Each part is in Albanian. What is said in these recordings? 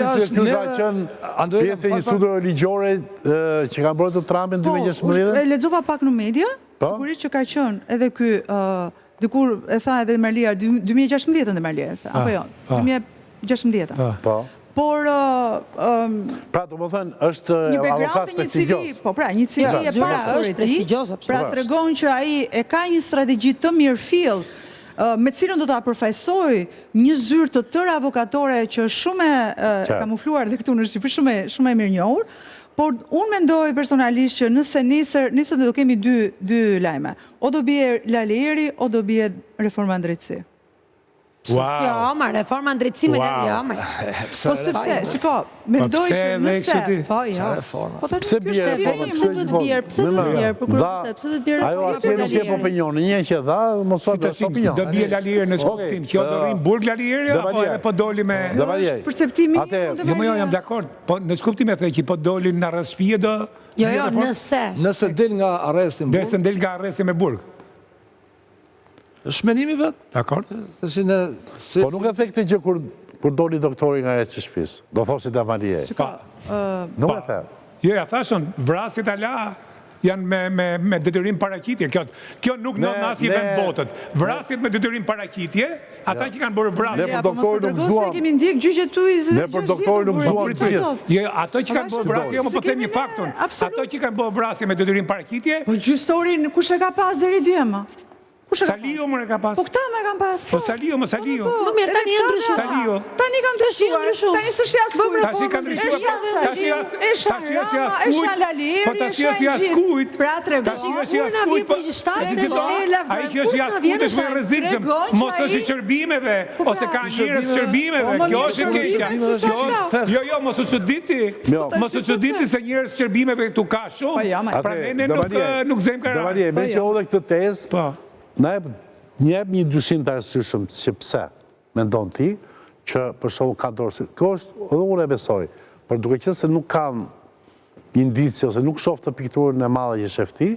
që ka qenë pjesë e një studio ligjore që kanë bërë të Trumpin 2016? Lexova pak në media, sigurisht që ka qenë edhe ky dikur e tha edhe Merlia 2016 dhe Merlia e tha, apo jo, 2016. Po. Por pra do të thënë është avokat prestigjioz. Po pra, një CV e pasur e tij. Pra tregon që ai e ka një strategji të mirëfill me cilën do ta përfaqësoj një zyrë të tërë avokatore që shumë e kamufluar dhe këtu në Shqipëri, shumë e mirënjohur. Por unë mendoj personalisht që nëse nesër do kemi dy lajme. O do bie Lalieri, o do bie reforma në drejtësi. Jo, ma reforma në drejtësi me jo, ma. Po sepse, shiko, mendoj që nëse... Po, jo. Pse bie reforma? Pse do të bjerë? Pse do të bjerë? Për kuriositet, pse do të bjerë? Ajo asnjë nuk jep opinion, një që dha, mos thotë opinion. Do bie Lalieri në skuptim, kjo do rrim burg Lalieri apo edhe po doli me... Perceptimi jo, jo, jam dakord, po në skuptim e thej që po doli në arrest shtëpie do... Jo, nëse. Nëse del nga arresti me burg. Nëse del nga arresti me burg. Shmenimi vetë. Dakord. Po nuk e the këtë gjë kur doli doktori nga arresti shtëpisë. Do thoshit Damalie. Nuk e the. Jo, ja thashën, vrasjet ala janë me detyrim paraqitje. Kjo nuk në nasi vend botët. Vrasjet me detyrim paraqitje, ata që kanë bërë vrasje. Ne për doktorin nuk gëzuam. Ne për doktorin nuk gëzuam. Jo, ato që kanë bërë vrasje, jo më po them një faktun. Ato që kanë bërë vrasje me detyrim paraqitje. Po gjystorin kush e ka pas deri dje më? Salio më e ka pas. Po këta më e kanë pas. Po Salio. Më mirë, tani janë ndryshuar. Salio. Tani kanë ndryshuar. Tani s'është as kujt. Tashi kanë ndryshuar. Po tashi është as kujt. Pra tregon. Tashi është as kujt. Ai që është as kujt është më rrezikshëm. Mos është i çrbimeve ose ka njerëz çrbimeve. Kjo është e keqja. Jo, mos u çuditi. Mos u çuditi se njerëz çrbimeve këtu ka shumë. Prandaj ne nuk zëm kara. Damalie, me që hodhe këtë tezë. Po. Na jep një dyshim të arsyeshëm që pse mendon ti që për shembull ka dorë. Kjo është edhe unë e besoj, por duke qenë se nuk kam një indicie ose nuk shoh të pikturën e madhe që shef ti,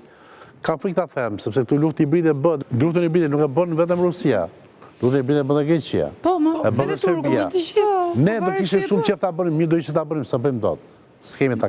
kam frikë ta them, sepse këtu luftë hibride bëhet. Luftën hibride nuk e bën vetëm Rusia. Luftën hibride bën edhe Greqia. Po, e bën edhe Serbia. Ne do të ishim shumë qejf ta bënim, mirë do ishte ta bënim, sa bëjmë dot. S'kemi